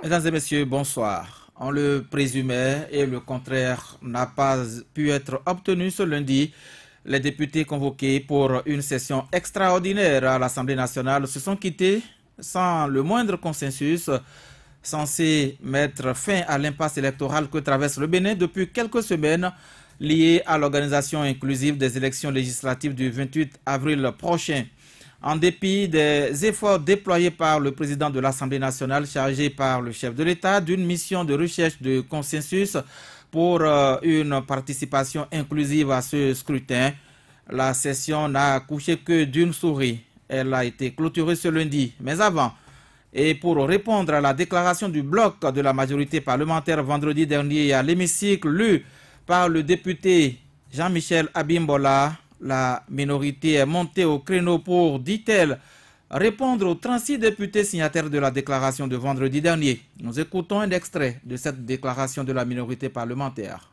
Mesdames et messieurs, bonsoir. On le présumait et le contraire n'a pas pu être obtenu ce lundi. Les députés convoqués pour une session extraordinaire à l'Assemblée nationale se sont quittés sans le moindre consensus censé mettre fin à l'impasse électorale que traverse le Bénin depuis quelques semaines liée à l'organisation inclusive des élections législatives du 28 avril prochain. En dépit des efforts déployés par le président de l'Assemblée nationale chargé par le chef de l'État d'une mission de recherche de consensus pour une participation inclusive à ce scrutin, la session n'a accouché que d'une souris. Elle a été clôturée ce lundi. Mais avant, et pour répondre à la déclaration du bloc de la majorité parlementaire vendredi dernier à l'hémicycle lu par le député Jean-Michel Abimbola, la minorité est montée au créneau pour, dit-elle, répondre aux 36 députés signataires de la déclaration de vendredi dernier. Nous écoutons un extrait de cette déclaration de la minorité parlementaire.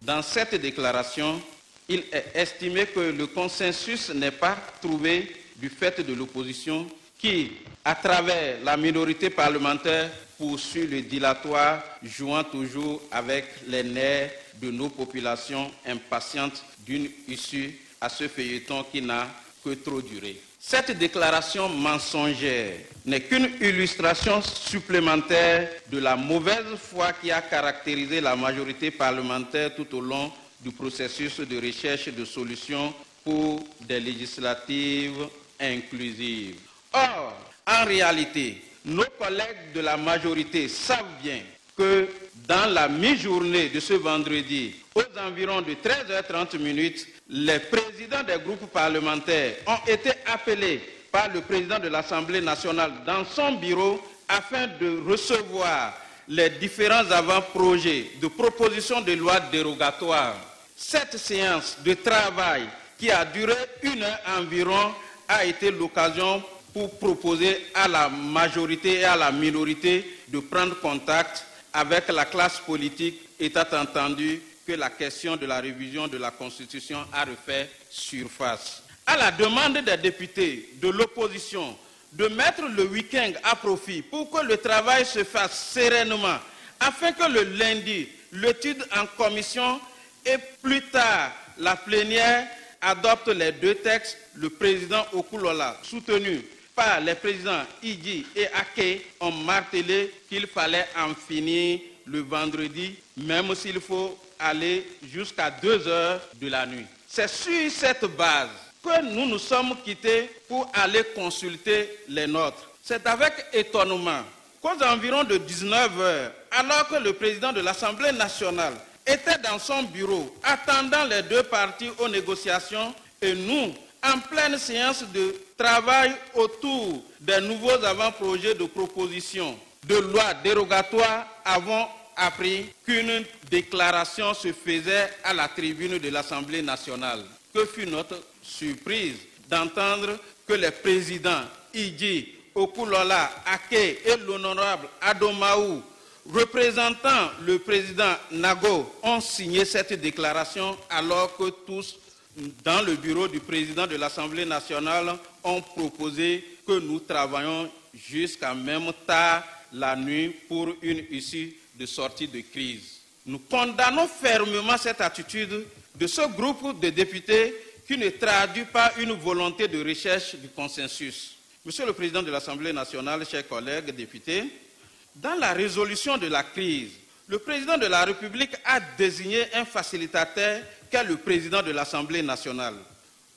Dans cette déclaration, il est estimé que le consensus n'est pas trouvé du fait de l'opposition qui, à travers la minorité parlementaire, poursuit le dilatoire, jouant toujours avec les nerfs de nos populations impatientes d'une issue à ce feuilleton qui n'a que trop duré. Cette déclaration mensongère n'est qu'une illustration supplémentaire de la mauvaise foi qui a caractérisé la majorité parlementaire tout au long du processus de recherche de solutions pour des législatives inclusives. Or, en réalité, nos collègues de la majorité savent bien que dans la mi-journée de ce vendredi, aux environs de 13h30, les présidents des groupes parlementaires ont été appelés par le président de l'Assemblée nationale dans son bureau afin de recevoir les différents avant-projets de propositions de loi dérogatoires. Cette séance de travail qui a duré 1 heure environ a été l'occasion pour proposer à la majorité et à la minorité de prendre contact avec la classe politique, étant entendu que la question de la révision de la Constitution a refait surface. À la demande des députés de l'opposition de mettre le week-end à profit pour que le travail se fasse sereinement, afin que le lundi, l'étude en commission et plus tard la plénière adopte les 2 textes, le président Okulola, soutenu par les présidents Idi et Ake, ont martelé qu'il fallait en finir le vendredi, même s'il faut aller jusqu'à 2 heures de la nuit. C'est sur cette base que nous nous sommes quittés pour aller consulter les nôtres. C'est avec étonnement qu'aux environs de 19 heures, alors que le président de l'Assemblée nationale était dans son bureau, attendant les 2 parties aux négociations, et nous, en pleine séance de travail autour des nouveaux avant-projets de propositions de loi dérogatoires, avons appris qu'une déclaration se faisait à la tribune de l'Assemblée nationale. Que fut notre surprise d'entendre que les présidents Idi, Okulola, Ake et l'honorable Adomaou, représentant le président Nago, ont signé cette déclaration alors que tous, dans le bureau du président de l'Assemblée nationale, ont proposé que nous travaillions jusqu'à même tard la nuit pour une issue de sortie de crise. Nous condamnons fermement cette attitude de ce groupe de députés qui ne traduit pas une volonté de recherche du consensus. Monsieur le Président de l'Assemblée nationale, chers collègues députés, dans la résolution de la crise, le Président de la République a désigné un facilitateur qu'est le Président de l'Assemblée nationale.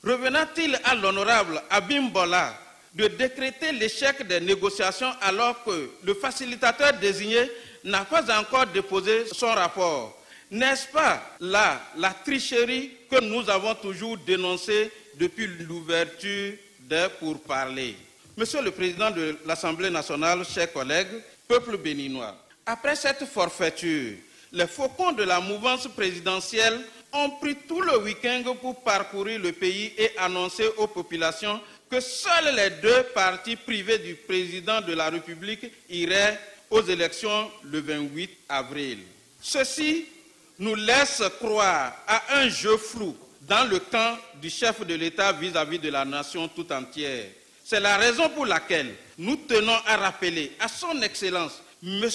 Revenant-il à l'honorable Abimbola de décréter l'échec des négociations alors que le facilitateur désigné n'a pas encore déposé son rapport? N'est-ce pas là la tricherie que nous avons toujours dénoncée depuis l'ouverture des pourparlers? Monsieur le Président de l'Assemblée nationale, chers collègues, peuple béninois, après cette forfaiture, les faucons de la mouvance présidentielle ont pris tout le week-end pour parcourir le pays et annoncer aux populations que seuls les 2 partis privés du président de la République iraient aux élections le 28 avril. Ceci nous laisse croire à un jeu flou dans le camp du chef de l'État vis-à-vis de la nation tout entière. C'est la raison pour laquelle nous tenons à rappeler à son Excellence M.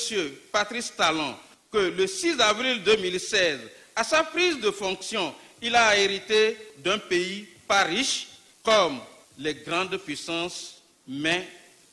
Patrice Talon que le 6 avril 2016, à sa prise de fonction, il a hérité d'un pays pas riche comme les grandes puissances, mais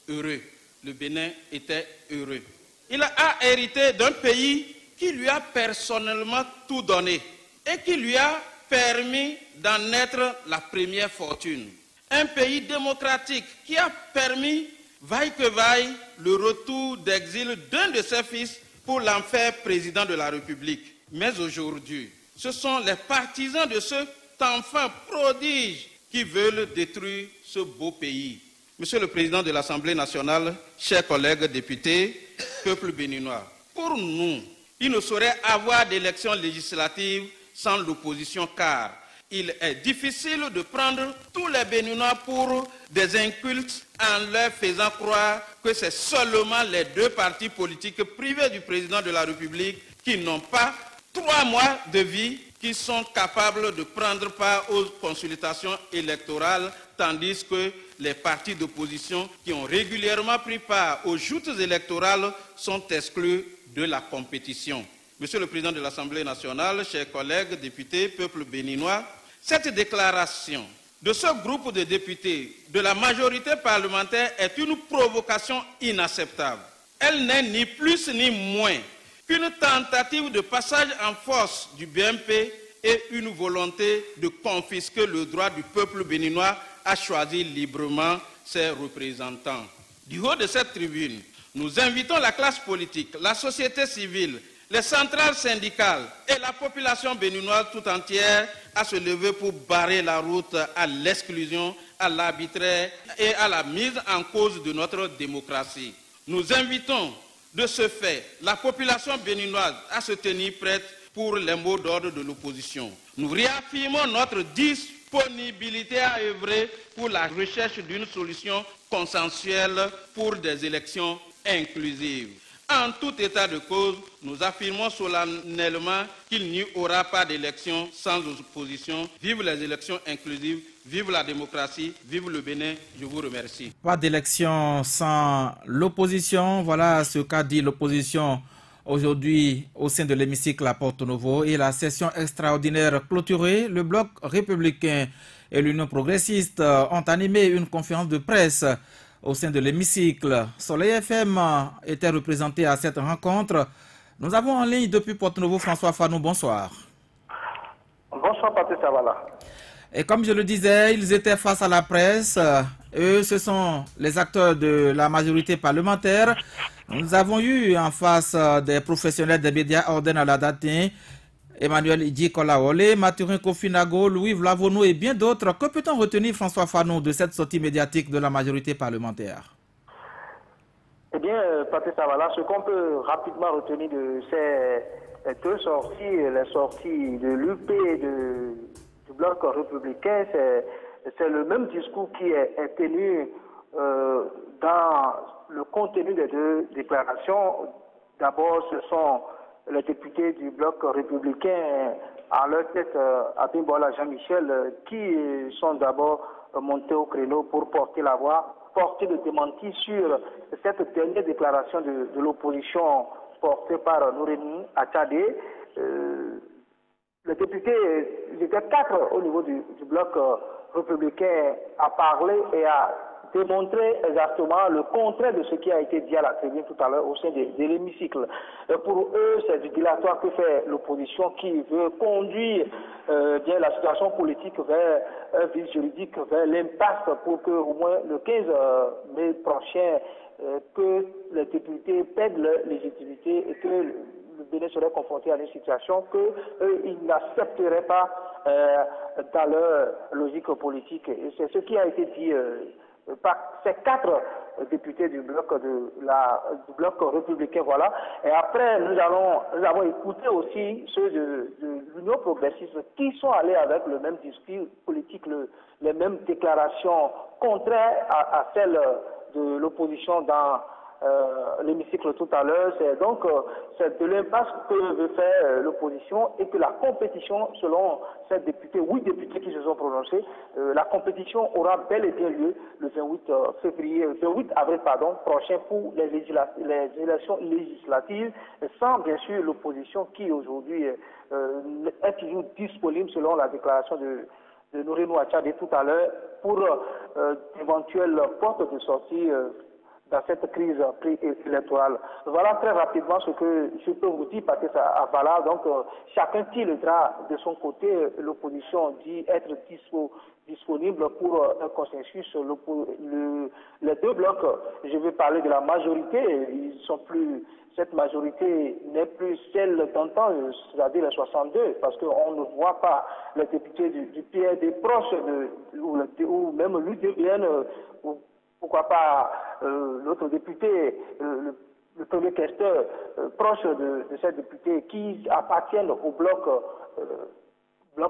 heureux. Le Bénin était heureux. Il a hérité d'un pays qui lui a personnellement tout donné et qui lui a permis d'en être la première fortune. Un pays démocratique qui a permis, vaille que vaille, le retour d'exil d'un de ses fils pour l'en faire président de la République. Mais aujourd'hui, ce sont les partisans de cet enfant prodige qui veulent détruire ce beau pays. Monsieur le Président de l'Assemblée nationale, chers collègues députés, peuple béninois, pour nous, il ne saurait avoir d'élections législatives sans l'opposition car il est difficile de prendre tous les Béninois pour des incultes en leur faisant croire que c'est seulement les deux partis politiques privés du président de la République qui n'ont pas 3 mois de vie, qui sont capables de prendre part aux consultations électorales, tandis que les partis d'opposition qui ont régulièrement pris part aux joutes électorales sont exclus de la compétition. Monsieur le Président de l'Assemblée nationale, chers collègues, députés, peuple béninois, cette déclaration de ce groupe de députés de la majorité parlementaire est une provocation inacceptable. Elle n'est ni plus ni moins qu'une tentative de passage en force du BMP et une volonté de confisquer le droit du peuple béninois à choisir librement ses représentants. Du haut de cette tribune, nous invitons la classe politique, la société civile, les centrales syndicales et la population béninoise tout entière à se lever pour barrer la route à l'exclusion, à l'arbitraire et à la mise en cause de notre démocratie. Nous invitons de ce fait la population béninoise à se tenir prête pour les mots d'ordre de l'opposition. Nous réaffirmons notre disponibilité à œuvrer pour la recherche d'une solution consensuelle pour des élections inclusives. En tout état de cause, nous affirmons solennellement qu'il n'y aura pas d'élection sans opposition. Vive les élections inclusives, vive la démocratie, vive le Bénin. Je vous remercie. Pas d'élection sans l'opposition. Voilà ce qu'a dit l'opposition aujourd'hui au sein de l'hémicycle à Porto-Novo. Et la session extraordinaire clôturée, le Bloc républicain et l'Union progressiste ont animé une conférence de presse au sein de l'hémicycle. Soleil FM était représenté à cette rencontre. Nous avons en ligne depuis Porto-Novo François Fanou. Bonsoir. Bonsoir, Patrice Zavala. Et comme je le disais, ils étaient face à la presse. Eux, ce sont les acteurs de la majorité parlementaire. Nous avons eu en face des professionnels des médias Orden Aladatin, Emmanuel Idi Kolaole, Mathurin Kofinago, Louis Vlavono et bien d'autres. Que peut-on retenir, François Fanon, de cette sortie médiatique de la majorité parlementaire? Eh bien, Patrice Zavala, ce qu'on peut rapidement retenir de ces deux sorties, les sorties de l'UP et du Bloc républicain, c'est le même discours qui est tenu dans le contenu des deux déclarations. D'abord, ce sont les députés du Bloc républicain, à leur tête Abimbola Jean-Michel, qui sont d'abord montés au créneau pour porter la voix, porter le démenti sur cette dernière déclaration de l'opposition portée par Nouréni Achadé. Les députés, ils étaient 4 au niveau du Bloc républicain à parler et à démontrer exactement le contraire de ce qui a été dit à la tribune tout à l'heure au sein de l'hémicycle. Pour eux, c'est du dilatoire que fait l'opposition qui veut conduire bien la situation politique vers un vide juridique, vers l'impasse pour que au moins le 15 mai prochain, que les députés perdent leur légitimité et que le Bénin serait confronté à une situation qu'ils n'accepteraient pas dans leur logique politique. Et c'est ce qui a été dit par ces 4 députés du bloc républicain, voilà. Et après, nous avons écouté aussi ceux de l'Union progressiste qui sont allés avec le même discours politique, les mêmes déclarations contraires à celles de l'opposition dans l'hémicycle tout à l'heure. C'est de l'impasse que veut faire l'opposition et que la compétition, selon ces députés, 8 députés qui se sont prononcés, la compétition aura bel et bien lieu le 28 avril prochain pour les élections législatives, sans bien sûr l'opposition qui aujourd'hui est toujours disponible selon la déclaration de Nouri Nouachadé tout à l'heure pour d'éventuelles portes de sortie dans cette crise électorale. Voilà très rapidement ce que je peux vous dire, Patrice Avala. Donc, chacun tirera de son côté. L'opposition dit être disponible pour un consensus. Les deux blocs, je vais parler de la majorité, cette majorité n'est plus celle d'antan, c'est-à-dire les 62, parce qu'on ne voit pas les députés du PRD proches ou même l'UDBN, pourquoi pas l'autre député, le premier questeur, proche de ces députés qui appartiennent au bloc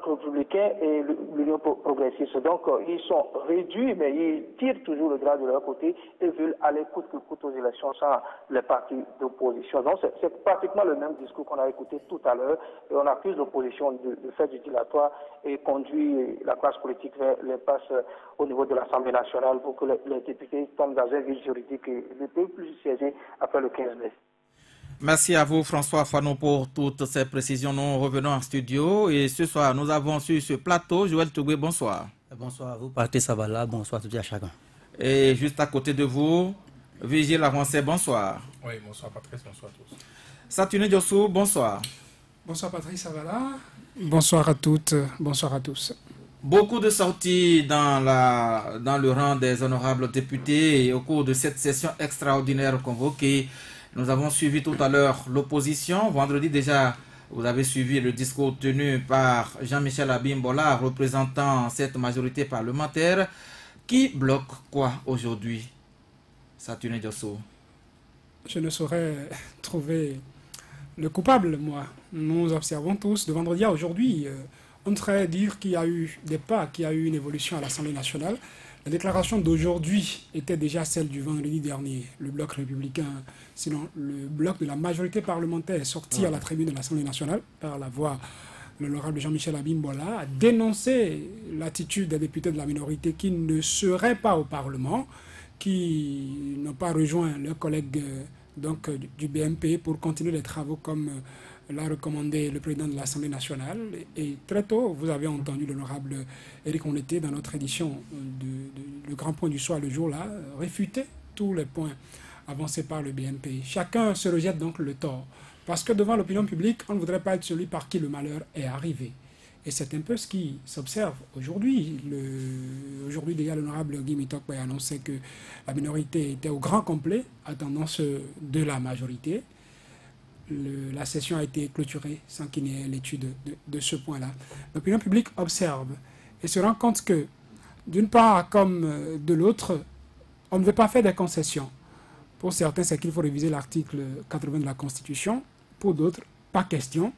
républicain et l'Union progressiste. Donc, ils sont réduits, mais ils tirent toujours le drap de leur côté et veulent aller coûte que coûte aux élections sans les partis d'opposition. Donc, c'est pratiquement le même discours qu'on a écouté tout à l'heure. Et on accuse l'opposition de faire du dilatoire et conduit la classe politique vers l'impasse au niveau de l'Assemblée nationale pour que les députés tombent dans un vide juridique et ne peuvent plus siéger après le 15 mai. Merci à vous, François Fanon, pour toutes ces précisions. Nous revenons en studio et ce soir, nous avons sur ce plateau Joël Toubé. Bonsoir. Bonsoir à vous, Patrice Avala. Bonsoir à tous et à chacun. Et juste à côté de vous, Vigile Avancé. Bonsoir. Oui, bonsoir Patrice, bonsoir à tous. Satuné Diossou, bonsoir. Bonsoir Patrice Avala. Bonsoir à toutes, bonsoir à tous. Beaucoup de sorties dans le rang des honorables députés et au cours de cette session extraordinaire convoquée. Nous avons suivi tout à l'heure l'opposition. Vendredi déjà, vous avez suivi le discours tenu par Jean-Michel Abimbola, représentant cette majorité parlementaire. Qui bloque quoi aujourd'hui, Satuné Diosso? Je ne saurais trouver le coupable, moi. Nous observons tous, de vendredi à aujourd'hui, on devrait dire qu'il y a eu des pas, qu'il y a eu une évolution à l'Assemblée nationale. La déclaration d'aujourd'hui était déjà celle du vendredi dernier. Le bloc républicain, sinon le bloc de la majorité parlementaire, sorti à la tribune de l'Assemblée nationale par la voix de l'honorable Jean-Michel Abimbola, a dénoncé l'attitude des députés de la minorité qui ne seraient pas au Parlement, qui n'ont pas rejoint leurs collègues du BMP pour continuer les travaux comme l'a recommandé le président de l'Assemblée nationale. Et très tôt, vous avez entendu l'honorable Éric Onleté dans notre édition le grand point du soir le jour-là, réfuter tous les points avancés par le BMP. Chacun se rejette donc le tort. Parce que devant l'opinion publique, on ne voudrait pas être celui par qui le malheur est arrivé. Et c'est un peu ce qui s'observe aujourd'hui. Aujourd'hui, déjà, l'honorable Guy Mitokwe a annoncé que la minorité était au grand complet, attendant ceux de la majorité. La session a été clôturée sans qu'il n'y ait l'étude de ce point-là. L'opinion publique observe et se rend compte que, d'une part comme de l'autre, on ne veut pas faire des concessions. Pour certains, c'est qu'il faut réviser l'article 80 de la Constitution. Pour d'autres, pas question.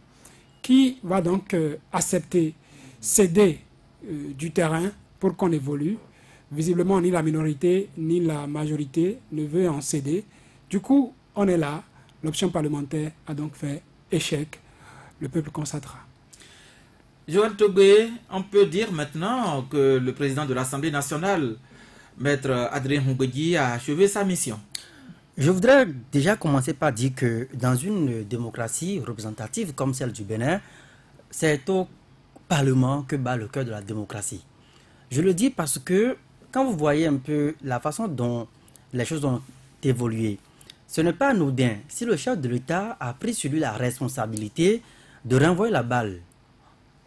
Qui va donc accepter, céder du terrain pour qu'on évolue? Visiblement, ni la minorité, ni la majorité ne veut en céder. Du coup, on est là. L'option parlementaire a donc fait échec. Le peuple constatera. Joël Toubé, on peut dire maintenant que le président de l'Assemblée nationale, Maître Adrien Hongwedji, a achevé sa mission. Je voudrais déjà commencer par dire que dans une démocratie représentative comme celle du Bénin, c'est au Parlement que bat le cœur de la démocratie. Je le dis parce que quand vous voyez un peu la façon dont les choses ont évolué, ce n'est pas anodin si le chef de l'État a pris sur lui la responsabilité de renvoyer la balle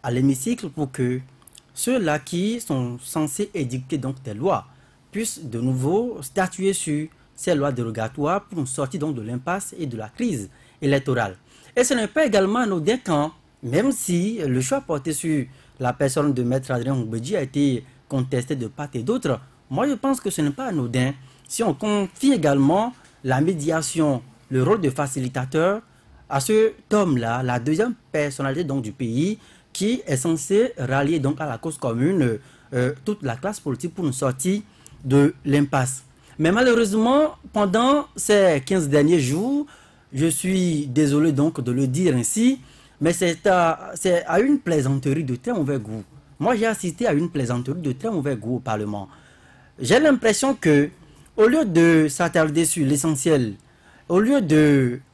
à l'hémicycle pour que ceux-là qui sont censés édicter donc des lois puissent de nouveau statuer sur ces lois dérogatoires pour une sortie donc de l'impasse et de la crise électorale. Et ce n'est pas également anodin quand, même si le choix porté sur la personne de Maître Adrien Hongwedji a été contesté de part et d'autre, moi je pense que ce n'est pas anodin si on confie également la médiation, le rôle de facilitateur à cet homme-là, la deuxième personnalité donc du pays, qui est censé rallier donc à la cause commune toute la classe politique pour une sortie de l'impasse. Mais malheureusement, pendant ces 15 derniers jours, je suis désolé donc de le dire ainsi, mais c'est à une plaisanterie de très mauvais goût. Moi, j'ai assisté à une plaisanterie de très mauvais goût au Parlement. J'ai l'impression que, au lieu de s'attarder sur l'essentiel, au lieu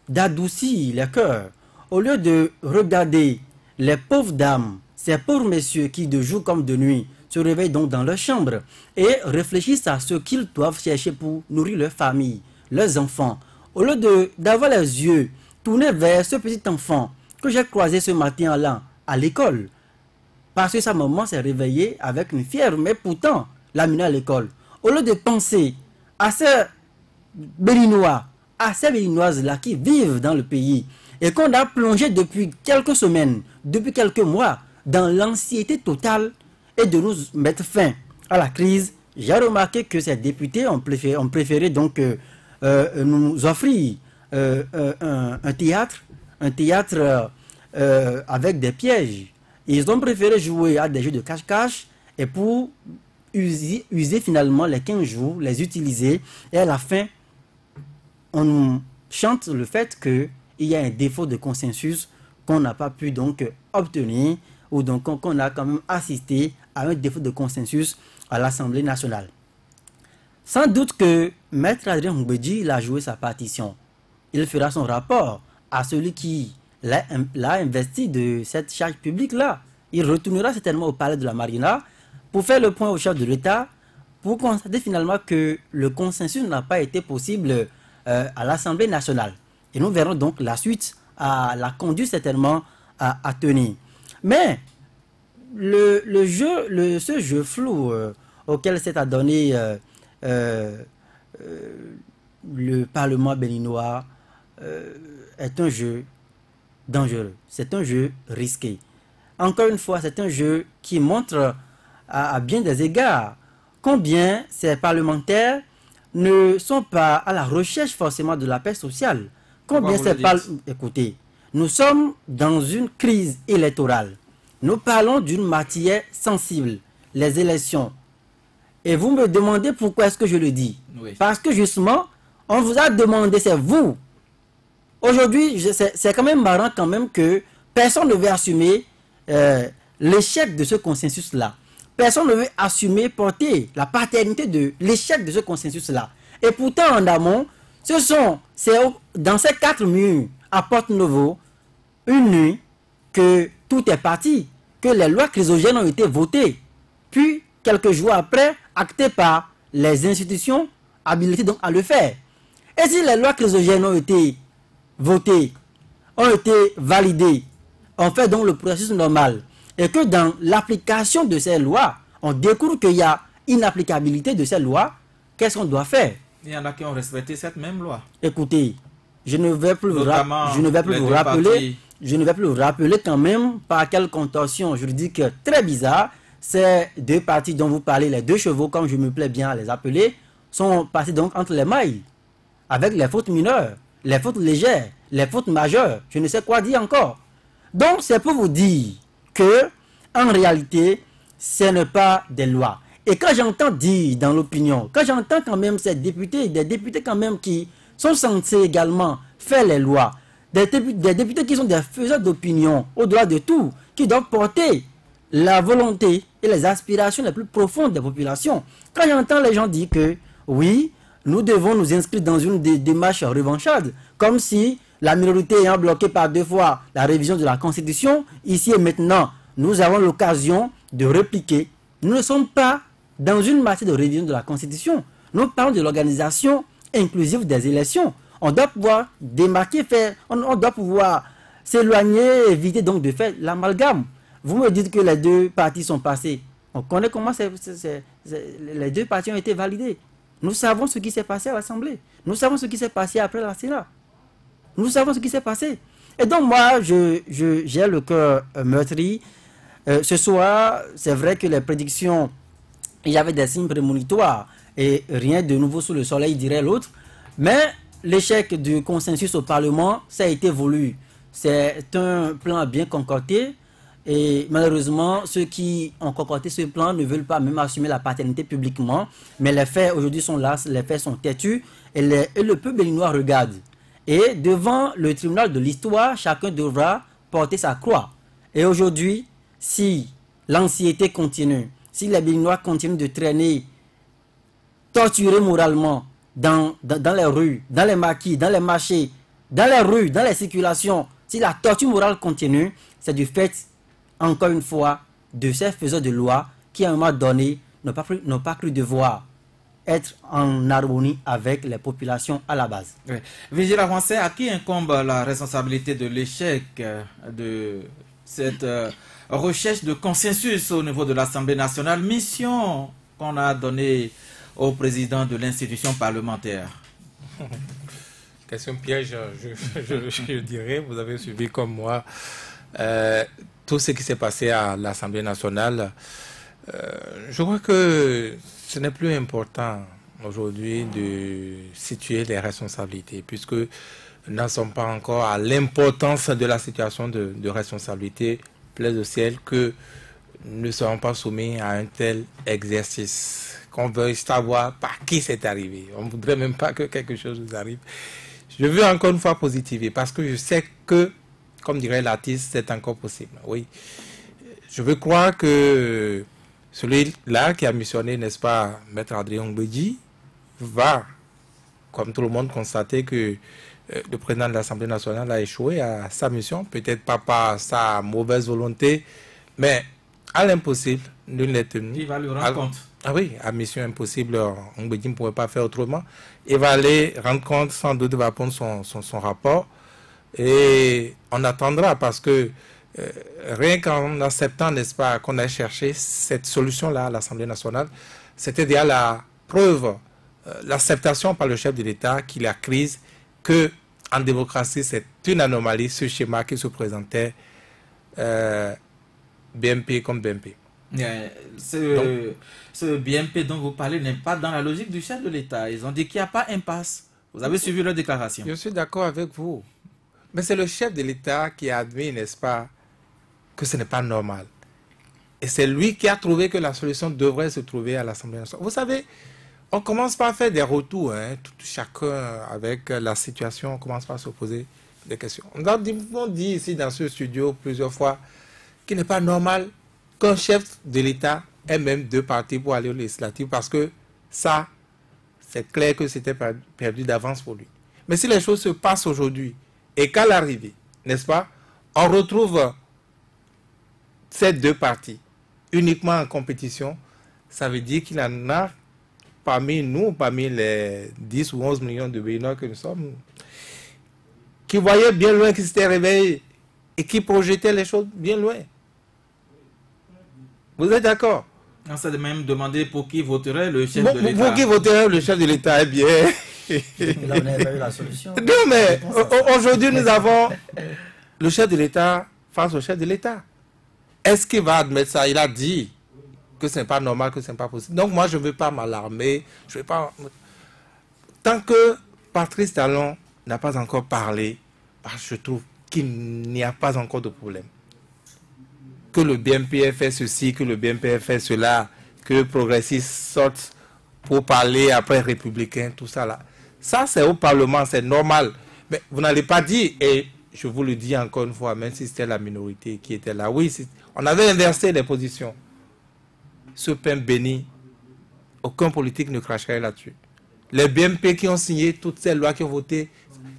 d'adoucir les cœurs, au lieu de regarder les pauvres dames, ces pauvres messieurs qui de jour comme de nuit se réveillent donc dans leur chambre et réfléchissent à ce qu'ils doivent chercher pour nourrir leur famille, leurs enfants, au lieu d'avoir les yeux tournés vers ce petit enfant que j'ai croisé ce matin allant à l'école, parce que sa maman s'est réveillée avec une fièvre, mais pourtant l'a amené à l'école. Au lieu de penser à ces Béninois, à ces Béninoises-là qui vivent dans le pays et qu'on a plongé depuis quelques semaines, depuis quelques mois, dans l'anxiété totale et de nous mettre fin à la crise, j'ai remarqué que ces députés ont préféré donc nous offrir un théâtre avec des pièges. Ils ont préféré jouer à des jeux de cache-cache et pour user finalement les 15 jours, les utiliser, et à la fin, on nous chante le fait qu'il y a un défaut de consensus qu'on n'a pas pu donc obtenir, ou donc qu'on a quand même assisté à un défaut de consensus à l'Assemblée nationale. Sans doute que Maître Adrien Mbedji a joué sa partition. Il fera son rapport à celui qui l'a investi de cette charge publique-là. Il retournera certainement au palais de la Marina pour faire le point au chef de l'État, pour constater finalement que le consensus n'a pas été possible à l'Assemblée nationale. Et nous verrons donc la suite à la conduite certainement à tenir. Mais ce jeu flou auquel s'est adonné le Parlement béninois est un jeu dangereux, c'est un jeu risqué. Encore une fois, c'est un jeu qui montre à bien des égards combien ces parlementaires ne sont pas à la recherche forcément de la paix sociale. Combien ces Écoutez, nous sommes dans une crise électorale. Nous parlons d'une matière sensible, les élections. Et vous me demandez pourquoi est-ce que je le dis. Oui. Parce que justement, on vous a demandé, c'est vous. Aujourd'hui, c'est quand même marrant quand même que personne ne veut assumer l'échec de ce consensus-là. Personne ne veut assumer, porter la paternité de l'échec de ce consensus-là. Et pourtant, en amont, c'est dans ces 4 murs à Porte-Novo, une nuit, que tout est parti, que les lois chrysogènes ont été votées. Puis, quelques jours après, actées par les institutions habilitées donc à le faire. Et si les lois chrysogènes ont été votées, ont été validées, on fait donc le processus normal, et que dans l'application de ces lois, on découvre qu'il y a inapplicabilité de ces lois, qu'est-ce qu'on doit faire? Il y en a qui ont respecté cette même loi. Écoutez, je ne vais plus vous rappeler quand même par quelle contorsion juridique très bizarre ces deux parties dont vous parlez, les deux chevaux, comme je me plais bien à les appeler, sont passés donc entre les mailles, avec les fautes mineures, les fautes légères, les fautes majeures, je ne sais quoi dire encore. Donc c'est pour vous dire que, en réalité, ce n'est pas des lois. Et quand j'entends dire dans l'opinion, quand j'entends quand même ces députés, des députés quand même qui sont censés également faire les lois, des députés qui sont des faiseurs d'opinion, au-delà de tout, qui doivent porter la volonté et les aspirations les plus profondes des populations. Quand j'entends les gens dire que, oui, nous devons nous inscrire dans une démarche revancharde, comme si la minorité ayant bloqué par 2 fois la révision de la Constitution, ici et maintenant, nous avons l'occasion de répliquer. Nous ne sommes pas dans une matière de révision de la Constitution. Nous parlons de l'organisation inclusive des élections. On doit pouvoir démarquer, on doit pouvoir s'éloigner, éviter donc de faire l'amalgame. Vous me dites que les 2 parties sont passées. On connaît comment les 2 parties ont été validées. Nous savons ce qui s'est passé à l'Assemblée. Nous savons ce qui s'est passé après la Sénat. Nous savons ce qui s'est passé. Et donc moi, j'ai le cœur meurtri. Ce soir, c'est vrai que les prédictions, il y avait des signes prémonitoires et rien de nouveau sous le soleil, dirait l'autre. Mais l'échec du consensus au Parlement, ça a été voulu. C'est un plan bien concocté. Et malheureusement, ceux qui ont concocté ce plan ne veulent pas même assumer la paternité publiquement. Mais les faits aujourd'hui sont là, les faits sont têtus et le peuple béninois regarde. Et devant le tribunal de l'histoire, chacun devra porter sa croix. Et aujourd'hui, si l'anxiété continue, si les Béninois continuent de traîner, torturés moralement dans les rues, dans les maquis, dans les marchés, dans les rues, dans les circulations, si la torture morale continue, c'est du fait, encore une fois, de ces faiseurs de loi qui, à un moment donné, n'ont pas cru devoir être en harmonie avec les populations à la base. Oui. Vigile Avancé, à qui incombe la responsabilité de l'échec de cette recherche de consensus au niveau de l'Assemblée nationale, mission qu'on a donnée au président de l'institution parlementaire? Question piège, je dirais, vous avez suivi comme moi tout ce qui s'est passé à l'Assemblée nationale. Je crois que ce n'est plus important aujourd'hui de situer les responsabilités, puisque nous n'en sommes pas encore à l'importance de la situation de responsabilité. Plaise au ciel que nous ne serons pas soumis à un tel exercice, qu'on veuille savoir par qui c'est arrivé. On ne voudrait même pas que quelque chose nous arrive. Je veux encore une fois positiver, parce que je sais que, comme dirait l'artiste, c'est encore possible. Oui, je veux croire que celui-là qui a missionné, n'est-ce pas, Maître Adrien Ngbeji, va, comme tout le monde, constater que le président de l'Assemblée nationale a échoué à sa mission, peut-être pas par sa mauvaise volonté, mais à l'impossible, nul n'est tenu. Il va lui rendre compte. Ah oui, à mission impossible, Ngbeji ne pouvait pas faire autrement. Il va aller rendre compte, sans doute, il va prendre son rapport, et on attendra, parce que rien qu'en acceptant, n'est-ce pas, qu'on a cherché cette solution-là à l'Assemblée nationale, c'était déjà la preuve, l'acceptation par le chef de l'État qu'il a crise, que en démocratie, c'est une anomalie, ce schéma qui se présentait BMP comme BMP. Ce BMP dont vous parlez n'est pas dans la logique du chef de l'État. Ils ont dit qu'il n'y a pas impasse. Vous avez suivi leur déclaration. Je suis d'accord avec vous. Mais c'est le chef de l'État qui a admis, n'est-ce pas, que ce n'est pas normal. Et c'est lui qui a trouvé que la solution devrait se trouver à l'Assemblée nationale. Vous savez, on commence par faire des retours, hein, chacun avec la situation, on commence par se poser des questions. On dit ici dans ce studio plusieurs fois qu'il n'est pas normal qu'un chef de l'État ait même deux partis pour aller aux législatives, parce que ça, c'est clair que c'était perdu d'avance pour lui. Mais si les choses se passent aujourd'hui, et qu'à l'arrivée, n'est-ce pas, on retrouve ces deux partis uniquement en compétition, ça veut dire qu'il en a parmi nous, parmi les 10 ou 11 millions de Béninois que nous sommes, qui voyaient bien loin, qui s'étaient réveillés et qui projetaient les choses bien loin. Vous êtes d'accord? On s'est même demandé pour qui voterait le chef de l'État. Pour qui voterait le chef de l'État? Eh bien... Là, on n'avait pas eu la solution. Non, mais aujourd'hui, nous avons le chef de l'État face au chef de l'État. Est-ce qu'il va admettre ça? Il a dit que ce n'est pas normal, que ce n'est pas possible. Donc moi, je ne veux pas m'alarmer. Je vais pas... Tant que Patrice Talon n'a pas encore parlé, je trouve qu'il n'y a pas encore de problème. Que le BMP ait fait ceci, que le BMP ait fait cela, que progressistes sortent pour parler après républicain, tout ça là. Ça, c'est au Parlement, c'est normal. Mais vous n'allez pas dire, et je vous le dis encore une fois, même si c'était la minorité qui était là, oui, on avait inversé les positions. Ce pain béni, aucun politique ne cracherait là-dessus. Les BMP qui ont signé toutes ces lois, qui ont voté,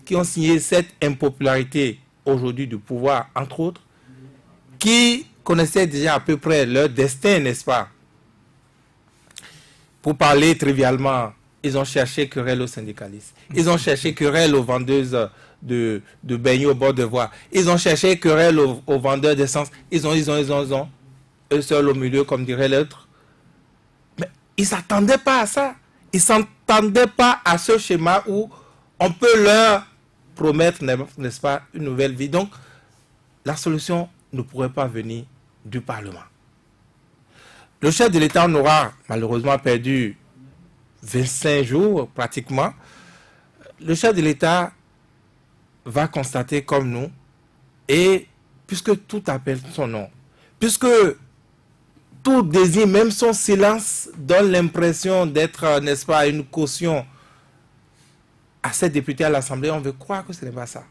qui ont signé cette impopularité aujourd'hui du pouvoir, entre autres, qui connaissaient déjà à peu près leur destin, n'est-ce pas? Pour parler trivialement, ils ont cherché querelle aux syndicalistes. Ils ont cherché querelle aux vendeuses de beignets au bord de voie. Ils ont cherché querelle aux vendeurs d'essence. Ils ont. Eux seuls au milieu, comme dirait l'autre. Mais ils ne s'attendaient pas à ça. Ils ne s'attendaient pas à ce schéma où on peut leur promettre, n'est-ce pas, une nouvelle vie. Donc, la solution ne pourrait pas venir du Parlement. Le chef de l'État en aura malheureusement perdu 25 jours pratiquement. Le chef de l'État va constater comme nous, et puisque tout appelle son nom, puisque tout désigne, même son silence donne l'impression d'être, n'est-ce pas, une caution à ces députés à l'Assemblée, on veut croire que ce n'est pas ça.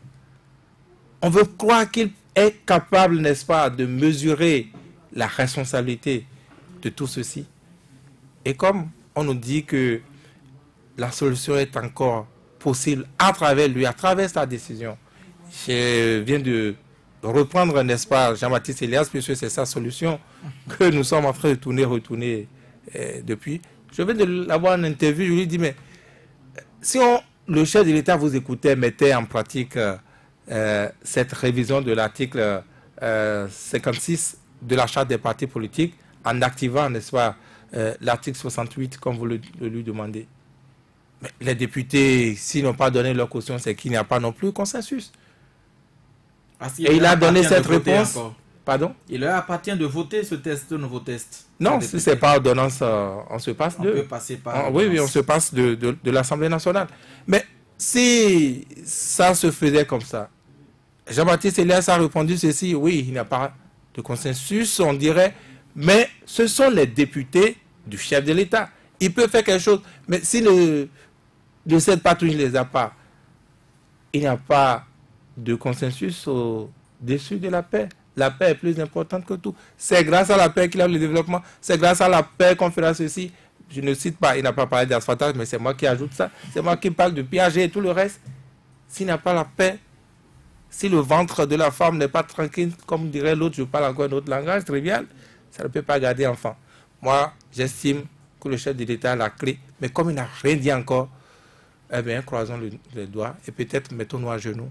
On veut croire qu'il est capable, n'est-ce pas, de mesurer la responsabilité de tout ceci. Et comme on nous dit que la solution est encore possible à travers lui, à travers sa décision, je viens de reprendre, n'est-ce pas, Jean-Baptiste Elias, puisque c'est sa solution que nous sommes en train de retourner depuis. Je viens de l'avoir en interview, je lui dis, mais si le chef de l'État vous écoutait, mettait en pratique cette révision de l'article 56 de la charte des partis politiques, en activant, n'est-ce pas, l'article 68, comme vous le lui demandez. Mais les députés, s'ils n'ont pas donné leur caution, c'est qu'il n'y a pas non plus consensus. Et il a donné cette réponse. Pardon? Il leur appartient de voter ce nouveau test. Non, si ce n'est pas ordonnance, on se passe de... On peut passer par... Oui, on se passe de l'Assemblée nationale. Mais si ça se faisait comme ça, Jean-Baptiste Elias a répondu ceci, oui, il n'y a pas de consensus, on dirait, mais ce sont les députés du chef de l'État. Il peut faire quelque chose, mais si de cette patrouille ne les a pas, il n'y a pas de consensus au-dessus de la paix. La paix est plus importante que tout. C'est grâce à la paix qu'il a le développement. C'est grâce à la paix qu'on fera ceci. Je ne cite pas, il n'a pas parlé d'asphaltage, mais c'est moi qui ajoute ça. C'est moi qui parle de Piaget et tout le reste. S'il n'y a pas la paix, si le ventre de la femme n'est pas tranquille, comme dirait l'autre, je parle encore un autre langage trivial, ça ne peut pas garder enfant. Moi, j'estime que le chef de l'État a la clé, mais comme il n'a rien dit encore, eh bien, croisons les doigts et peut-être mettons-nous à genoux.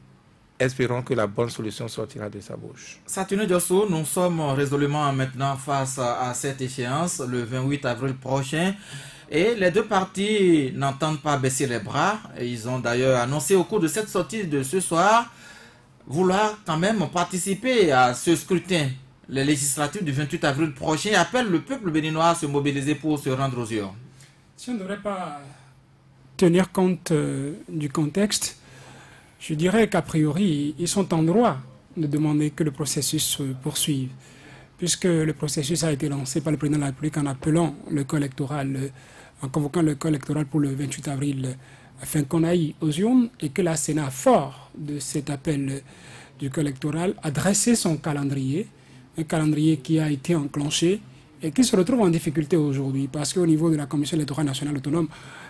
Espérons que la bonne solution sortira de sa bouche. Satoune Diosso, nous sommes résolument maintenant face à cette échéance, le 28 avril prochain. Et les deux partis n'entendent pas baisser les bras. Et ils ont d'ailleurs annoncé au cours de cette sortie de ce soir vouloir quand même participer à ce scrutin. Les législatives du 28 avril prochain appellent le peuple béninois à se mobiliser pour se rendre aux urnes. Si on ne devrait pas tenir compte du contexte, je dirais qu'a priori, ils sont en droit de demander que le processus se poursuive, puisque le processus a été lancé par le président de la République en appelant le corps électoral, en convoquant le corps électoral pour le 28 avril, afin qu'on aille aux urnes, et que la Sénat, fort de cet appel du corps électoral, a dressé son calendrier, un calendrier qui a été enclenché et qui se retrouve en difficulté aujourd'hui, parce qu'au niveau de la Commission électorale nationale autonome,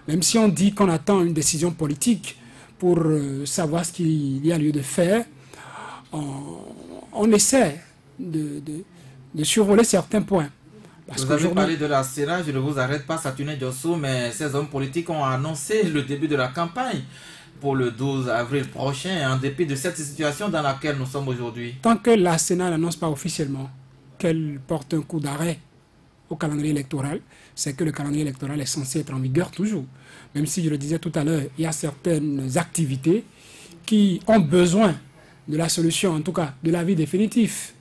même si on dit qu'on attend une décision politique pour savoir ce qu'il y a lieu de faire, on essaie de survoler certains points. Parce vous avez parlé de la Sénat, je ne vous arrête pas, Satoune Diosso, mais ces hommes politiques ont annoncé le début de la campagne pour le 12 avril prochain, en dépit de cette situation dans laquelle nous sommes aujourd'hui. Tant que la Sénat n'annonce pas officiellement qu'elle porte un coup d'arrêt au calendrier électoral, c'est que le calendrier électoral est censé être en vigueur toujours. Même si, je le disais tout à l'heure, il y a certaines activités qui ont besoin de la solution, en tout cas de l'avis définitif,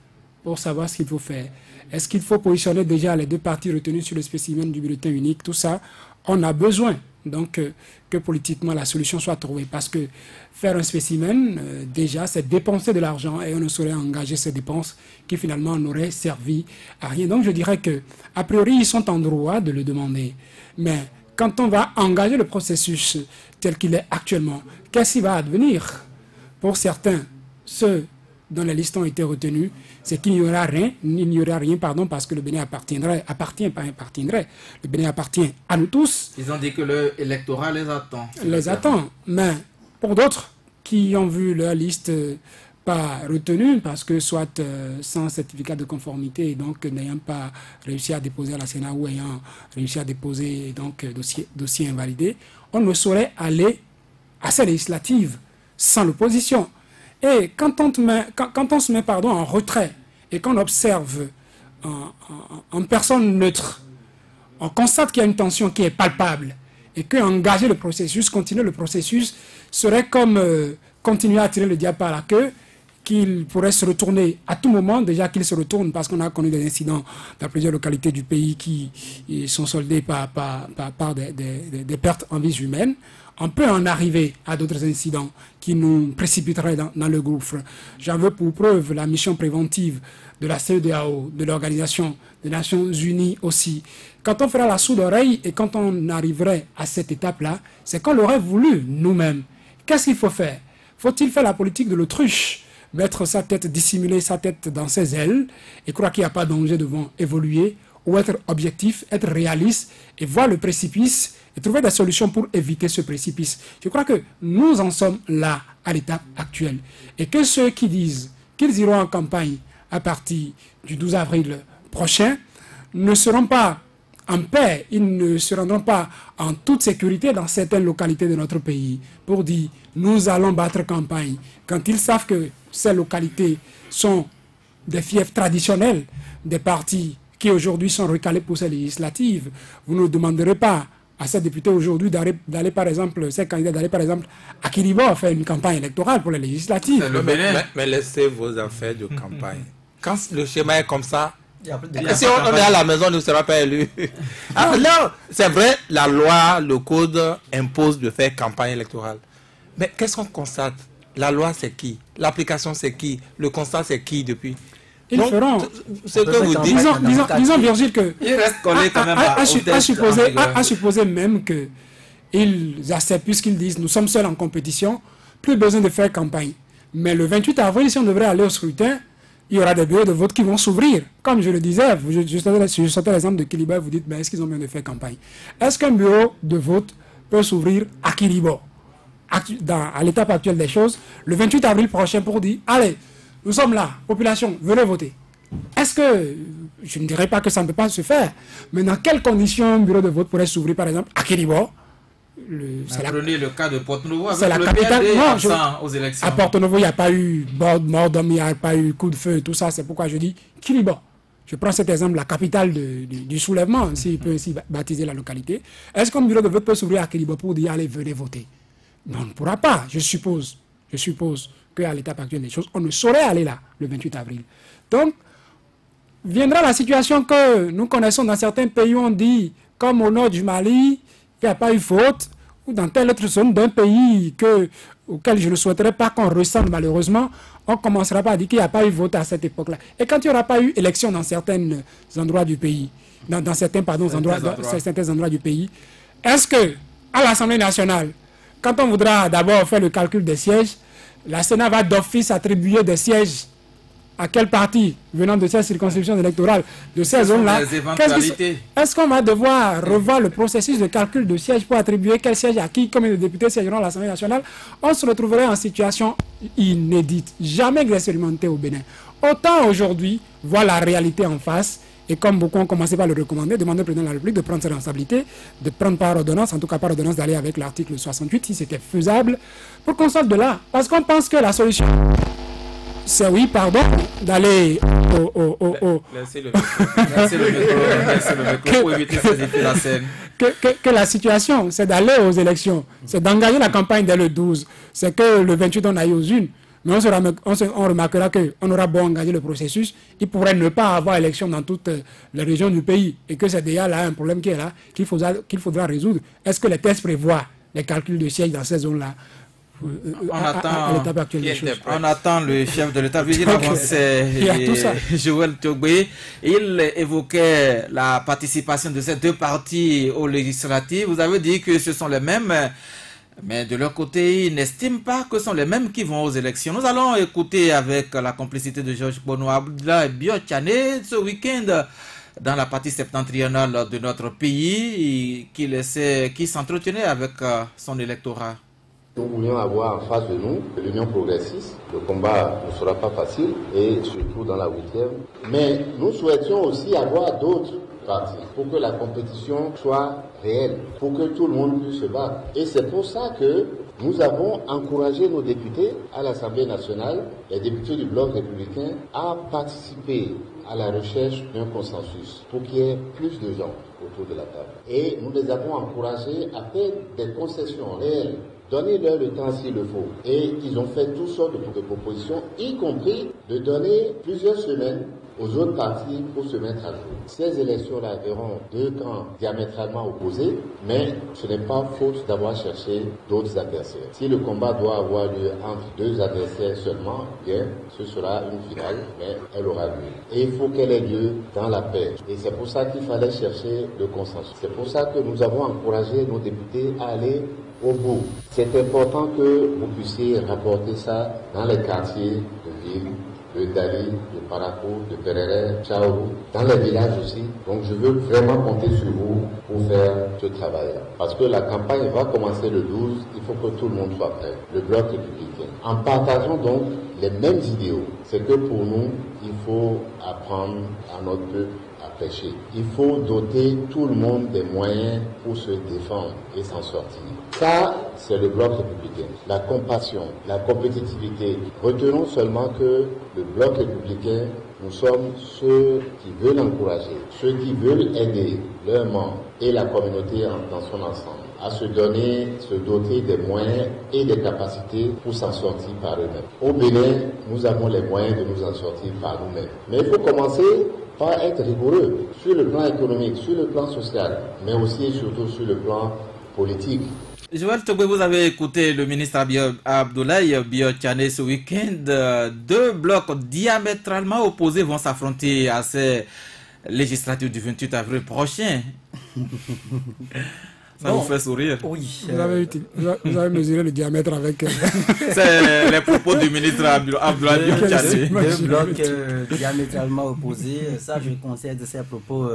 pour savoir ce qu'il faut faire. Est-ce qu'il faut positionner déjà les deux partis retenus sur le spécimen du bulletin unique? Tout ça, on a besoin donc que politiquement la solution soit trouvée. Parce que faire un spécimen, déjà, c'est dépenser de l'argent et on ne saurait engager ces dépenses qui finalement n'auraient servi à rien. Donc je dirais que, a priori, ils sont en droit de le demander. Mais quand on va engager le processus tel qu'il est actuellement, qu'est-ce qui va advenir? Pour certains, ceux dont les listes ont été retenus, c'est qu'il n'y aura rien, parce que le Bénin le Bénin appartient à nous tous. Ils ont dit que l'électorat les attend. Mais pour d'autres qui ont vu leur liste pas retenue, parce que soit sans certificat de conformité, et donc n'ayant pas réussi à déposer à la Sénat ou ayant réussi à déposer donc dossier invalidé, on ne saurait aller à ces législatives sans l'opposition. Et quand on se met en retrait et qu'on observe en personne neutre, on constate qu'il y a une tension qui est palpable et qu'engager le processus, continuer le processus, serait comme continuer à tirer le diable par la queue, qu'il pourrait se retourner à tout moment, déjà qu'il se retourne parce qu'on a connu des incidents dans plusieurs localités du pays qui sont soldés par des pertes en vies humaines. On peut en arriver à d'autres incidents qui nous précipiterait dans le gouffre. J'en veux pour preuve la mission préventive de la CEDEAO, de l'Organisation des Nations Unies aussi. Quand on fera la sourde oreille et quand on arriverait à cette étape-là, c'est qu'on l'aurait voulu nous-mêmes. Qu'est-ce qu'il faut faire? Faut-il faire la politique de l'autruche, mettre sa tête, dissimuler sa tête dans ses ailes et croire qu'il n'y a pas de danger devant évoluer, ou être objectif, être réaliste et voir le précipice et trouver des solutions pour éviter ce précipice? Je crois que nous en sommes là à l'étape actuelle. Et que ceux qui disent qu'ils iront en campagne à partir du 12 avril prochain ne seront pas en paix, ils ne se rendront pas en toute sécurité dans certaines localités de notre pays pour dire nous allons battre campagne, quand ils savent que ces localités sont des fiefs traditionnels des partis qui aujourd'hui sont recalés pour ces législatives. Vous ne demanderez pas à ces députés aujourd'hui d'aller par exemple, ces candidats d'aller par exemple à Kiribo faire une campagne électorale pour les législatives. Mais laissez vos affaires de campagne. Quand le schéma est comme ça, si on est à la maison, on ne sera pas élu. Là, c'est vrai, la loi, le code impose de faire campagne électorale. Mais qu'est-ce qu'on constate? La loi, c'est qui? L'application, c'est qui? Le constat, c'est qui depuis? Ils feront. Ce que vous dites. Disons, Virgile, que. Il reste collé quand même à supposer même qu'ils acceptent, puisqu'ils disent nous sommes seuls en compétition, plus besoin de faire campagne. Mais le 28 avril, si on devrait aller au scrutin, il y aura des bureaux de vote qui vont s'ouvrir. Comme je le disais, je sortais l'exemple de Kiliba, vous dites, mais est-ce qu'ils ont besoin de faire campagne? Est-ce qu'un bureau de vote peut s'ouvrir à Kilibo, à l'étape actuelle des choses, le 28 avril prochain, pour dire, allez, nous sommes là, population, venez voter? Est-ce que, je ne dirais pas que ça ne peut pas se faire, mais dans quelles conditions un bureau de vote pourrait s'ouvrir, par exemple, à Kilibo? Prenez le cas de Porto-Novo avec la le capitale. aux élections. À Porto-Novo, il n'y a pas eu mort d'homme, il n'y a pas eu coup de feu, tout ça. C'est pourquoi je dis Kilibo. Je prends cet exemple, la capitale du soulèvement, s'il peut ainsi baptiser la localité. Est-ce qu'un bureau de vote peut s'ouvrir à Kilibo pour dire allez, venez voter? Non, on ne pourra pas, je suppose qu'à l'étape actuelle des choses, on ne saurait aller là, le 28 avril. Donc, viendra la situation que nous connaissons dans certains pays où on dit, comme au nord du Mali, qu'il n'y a pas eu faute, ou dans telle autre zone d'un pays auquel je ne souhaiterais pas qu'on ressemble malheureusement, on commencera pas à dire qu'il n'y a pas eu vote à cette époque-là. Et quand il n'y aura pas eu élection dans certains endroits du pays, dans certains endroits du pays, est-ce que à l'Assemblée nationale, quand on voudra d'abord faire le calcul des sièges, la Sénat va d'office attribuer des sièges à quel parti venant de ces circonscriptions électorales, de ces zones-là? Est-ce qu'on va devoir revoir le processus de calcul de sièges pour attribuer quel siège à qui, comme les députés siégeront à l'Assemblée nationale? On se retrouverait en situation inédite, jamais expérimentée au Bénin. Autant aujourd'hui, voir la réalité en face, et comme beaucoup ont commencé par le recommander, demander au président de la République de prendre ses responsabilités, de prendre par ordonnance, en tout cas par ordonnance d'aller avec l'article 68, si c'était faisable, pour qu'on sorte de là. Parce qu'on pense que la solution... c'est d'aller que la situation, c'est d'aller aux élections, c'est d'engager la campagne dès le 12. C'est que le 28, on aille aux unes. Mais on remarquera qu'on aura beau engager le processus, il pourrait ne pas avoir élection dans toutes les régions du pays et que c'est déjà là un problème qui est là, qu'il faudra résoudre. Est-ce que les tests prévoient les calculs de sièges dans ces zones-là? On attend le chef de l'État, Joël Tiogbé. Il évoquait la participation de ces deux partis aux législatives. Vous avez dit que ce sont les mêmes, mais de leur côté, ils n'estiment pas que ce sont les mêmes qui vont aux élections. Nous allons écouter avec la complicité de Georges Bono Abdullah et Biotchane ce week-end dans la partie septentrionale de notre pays qui s'entretenait avec son électorat. Nous voulions avoir en face de nous l'Union progressiste. Le combat ne sera pas facile, et surtout dans la 8e. Mais nous souhaitions aussi avoir d'autres partis pour que la compétition soit réelle, pour que tout le monde puisse se battre. Et c'est pour ça que nous avons encouragé nos députés à l'Assemblée nationale, les députés du Bloc républicain, à participer à la recherche d'un consensus pour qu'il y ait plus de gens autour de la table. Et nous les avons encouragés à faire des concessions réelles Donnez-leur le temps s'il le faut. Et ils ont fait toutes sortes de propositions, y compris de donner plusieurs semaines aux autres partis pour se mettre à jour. Ces élections-là verront deux camps diamétralement opposés, mais ce n'est pas faute d'avoir cherché d'autres adversaires. Si le combat doit avoir lieu entre deux adversaires seulement, bien, ce sera une finale, mais elle aura lieu. Et il faut qu'elle ait lieu dans la paix. Et c'est pour ça qu'il fallait chercher le consensus. C'est pour ça que nous avons encouragé nos députés à aller au bout. C'est important que vous puissiez rapporter ça dans les quartiers de ville, de Dali, de Parakou, de Perere, Chaourou, dans les villages aussi. Donc je veux vraiment compter sur vous pour faire ce travail-là. Parce que la campagne va commencer le 12, il faut que tout le monde soit prêt, le bloc républicain. En partageant donc les mêmes idéaux, c'est que pour nous, il faut apprendre à notre peuple à pêcher. Il faut doter tout le monde des moyens pour se défendre et s'en sortir. Ça, c'est le bloc républicain. La compassion, la compétitivité. Retenons seulement que le bloc républicain, nous sommes ceux qui veulent encourager, ceux qui veulent aider leurs membres et la communauté dans son ensemble à se donner, se doter des moyens et des capacités pour s'en sortir par eux-mêmes. Au Bénin, nous avons les moyens de nous en sortir par nous-mêmes. Mais il faut commencer par être rigoureux sur le plan économique, sur le plan social, mais aussi et surtout sur le plan politique. Joël Togbe, vous avez écouté le ministre Abdoulaye Biotchane ce week-end. Deux blocs diamétralement opposés vont s'affronter à ces législatives du 28 avril prochain. Ça vous fait sourire. Oui. Vous avez mesuré le diamètre avec... C'est les propos du ministre Abdoulaye Biotchane. Deux blocs diamétralement opposés. Ça, je concède ces propos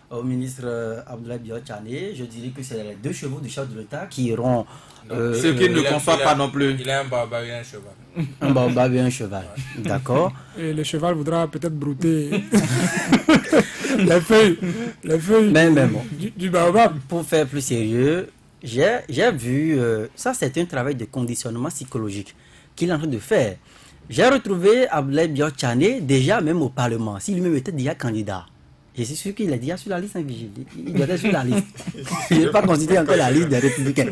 au ministre Abdoulaye Biotchane. Je dirais que c'est les deux chevaux du chef de l'État qui iront... Ce qu'il ne conçoit pas non plus. Il a un baobab et un cheval. Un baobab et un cheval. D'accord. Et le cheval voudra peut-être brouter les feuilles du baobab. Pour faire plus sérieux, j'ai vu... ça, c'est un travail de conditionnement psychologique qu'il est en train de faire. J'ai retrouvé Abdoulaye Biotchane déjà même au Parlement. S'il lui-même était déjà candidat. Je suis sûr qu'il est déjà sur la liste invigile. Il doit être sur la liste. Je n'ai pas considéré encore la liste des Républicains.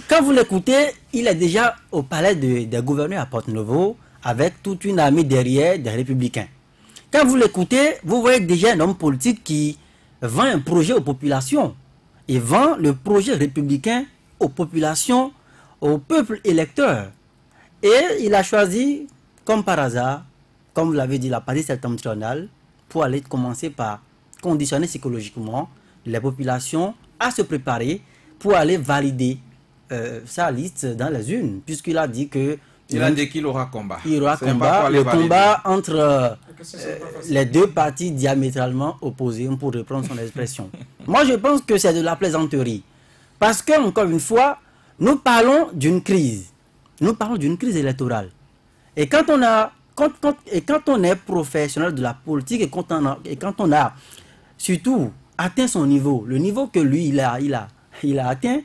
Quand vous l'écoutez, il est déjà au palais des gouverneurs à Porte-Novo avec toute une armée derrière des Républicains. Quand vous l'écoutez, vous voyez déjà un homme politique qui vend un projet aux populations. Il vend le projet républicain aux populations, au peuple électeur. Et il a choisi, comme par hasard, comme vous l'avez dit, la partie septentrionale, pour aller commencer par conditionner psychologiquement les populations à se préparer pour aller valider sa liste dans les urnes, puisqu'il a dit que... Il a dit qu'il aura combat. Il aura combat, le combat entre les deux partis diamétralement opposés, pour reprendre son expression. Moi, je pense que c'est de la plaisanterie. Parce que, encore une fois, nous parlons d'une crise. Nous parlons d'une crise électorale. Et quand on est professionnel de la politique et quand on a surtout atteint son niveau, le niveau que lui, il a atteint,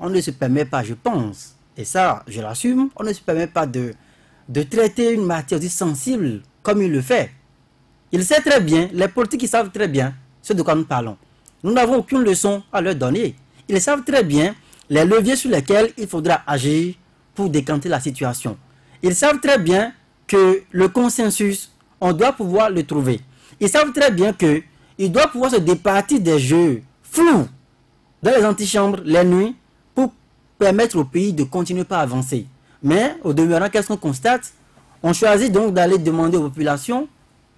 on ne se permet pas, je pense, et ça, je l'assume, on ne se permet pas de traiter une matière aussi sensible comme il le fait. Il sait très bien, les politiques, ils savent très bien ce de quoi nous parlons. Nous n'avons aucune leçon à leur donner. Ils savent très bien les leviers sur lesquels il faudra agir pour décanter la situation. Ils savent très bien que le consensus, on doit pouvoir le trouver. Ils savent très bien qu'il doit pouvoir se départir des jeux flous dans les antichambres, les nuits, pour permettre au pays de continuer à avancer. Mais, au demeurant, qu'est-ce qu'on constate? On choisit donc d'aller demander aux populations,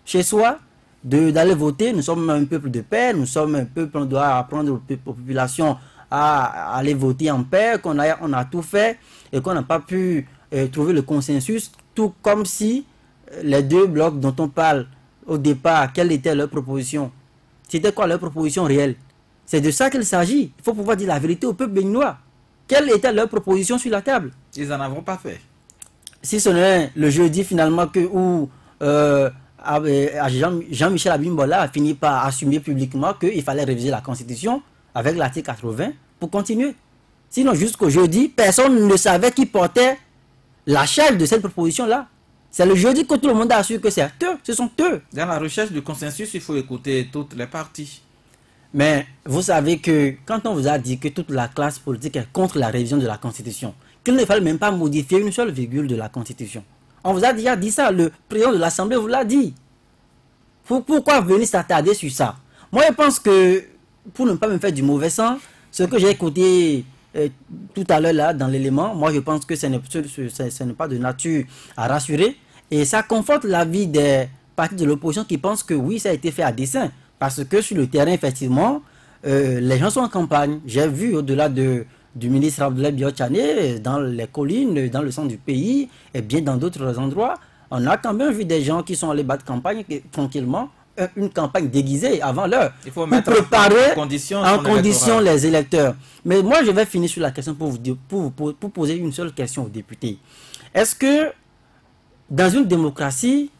chez soi, d'aller voter. Nous sommes un peuple de paix, nous sommes un peuple, on doit apprendre aux populations à aller voter en paix, on a tout fait et qu'on n'a pas pu trouver le consensus, tout comme si les deux blocs dont on parle au départ, quelle était leur proposition? C'était quoi leur proposition réelle? C'est de ça qu'il s'agit. Il faut pouvoir dire la vérité au peuple béninois. Quelle était leur proposition sur la table? Ils n'en ont pas fait. Si ce n'est le jeudi finalement où Jean-Michel Abimbola a fini par assumer publiquement qu'il fallait réviser la Constitution avec l'article 80 pour continuer. Sinon, jusqu'au jeudi, personne ne savait qui portait la charge de cette proposition-là. C'est le jeudi que tout le monde a su que c'est eux, ce sont eux. Dans la recherche du consensus, il faut écouter toutes les parties. Mais vous savez que quand on vous a dit que toute la classe politique est contre la révision de la Constitution, qu'il ne fallait même pas modifier une seule virgule de la Constitution. On vous a déjà dit ça, le président de l'Assemblée vous l'a dit. Pourquoi venir s'attarder sur ça? Moi, je pense que, pour ne pas me faire du mauvais sang, ce que j'ai écouté tout à l'heure là dans l'élément, moi je pense que ce n'est pas de nature à rassurer. Et ça conforte l'avis des partis de l'opposition qui pensent que oui, ça a été fait à dessein. Parce que sur le terrain, effectivement, les gens sont en campagne. J'ai vu au-delà du ministre Abdoulaye Biotchane, dans les collines, dans le centre du pays, et bien dans d'autres endroits, on a quand même vu des gens qui sont allés battre campagne tranquillement, une campagne déguisée avant l'heure. Il faut mettre préparer en condition les électeurs. Mais moi, je vais finir sur la question pour poser une seule question aux députés. Est-ce que, dans une démocratie,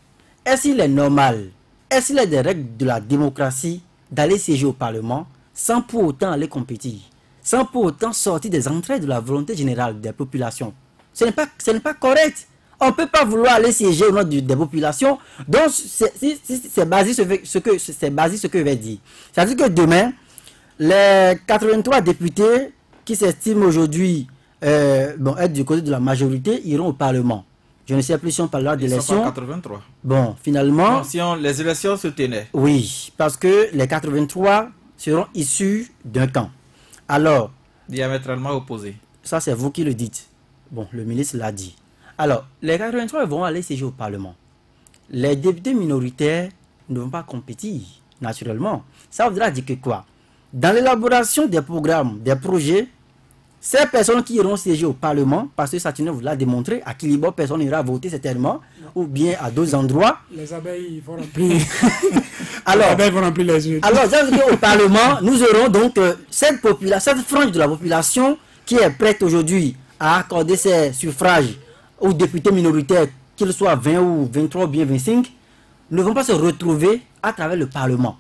est-ce qu'il est normal, est-ce qu'il y a des règles de la démocratie d'aller siéger au Parlement sans pour autant aller compétir, sans pour autant sortir des entrailles de la volonté générale des populations? Ce n'est pas correct. On ne peut pas vouloir aller siéger au nom des populations. Donc, c'est basé sur ce que je vais dire. C'est-à-dire que demain, les 83 députés qui s'estiment aujourd'hui être du côté de la majorité iront au Parlement. Je ne sais plus si on parlera d'élections. Ils sont pas 83. Bon, finalement... Non, si les élections se tenaient. Oui, parce que les 83 seront issus d'un camp. Alors... Diamétralement opposés. Ça, c'est vous qui le dites. Bon, le ministre l'a dit. Alors, les 83 vont aller siéger au Parlement. Les députés minoritaires ne vont pas compétir, naturellement. Ça voudra dire que quoi? Dans l'élaboration des programmes, des projets, ces personnes qui iront siéger au Parlement, parce que Satine vous l'a démontré, à Kilibo, personne ira voter certainement, ou bien à d'autres endroits. Les abeilles vont remplir. Alors, les abeilles vont remplir les yeux. Alors, au Parlement, nous aurons donc cette frange de la population qui est prête aujourd'hui à accorder ses suffrages aux députés minoritaires, qu'ils soient 20 ou 23 ou bien 25, ne vont pas se retrouver à travers le Parlement.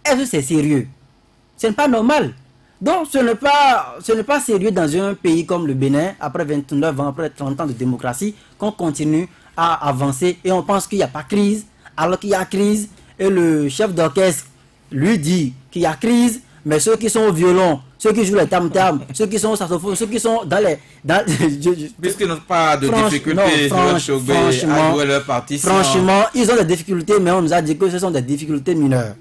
Est-ce que c'est sérieux? Ce n'est pas normal. Donc, ce n'est pas sérieux dans un pays comme le Bénin, après 29 ans, après 30 ans de démocratie, qu'on continue à avancer et on pense qu'il n'y a pas de crise, alors qu'il y a crise, et le chef d'orchestre lui dit qu'il y a crise, mais ceux qui sont au violon, ceux qui jouent les tam-tam, ceux qui sont au saxophone, ceux qui sont dans les... Puisqu'ils n'ont pas de difficultés à jouer leur partition. Franchement, ils ont des difficultés, mais on nous a dit que ce sont des difficultés mineures.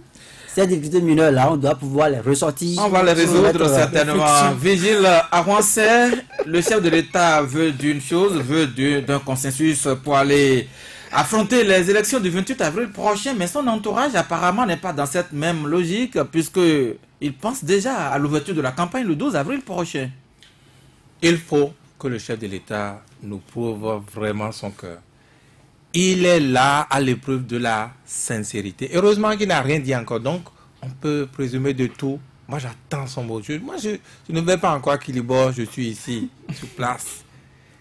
Ces difficultés mineures-là, on doit pouvoir les ressortir. On va les résoudre certainement. Vigile Arwansé, le chef de l'État veut d'une chose, veut d'un consensus pour aller affronter les élections du 28 avril prochain, mais son entourage apparemment n'est pas dans cette même logique, puisqu'il pense déjà à l'ouverture de la campagne le 12 avril prochain. Il faut que le chef de l'État nous prouve vraiment son cœur. Il est là à l'épreuve de la sincérité. Heureusement qu'il n'a rien dit encore, donc on peut présumer de tout. Moi, j'attends son mot. Moi, je ne vais pas encore qu'il y bord, je suis ici, sur place.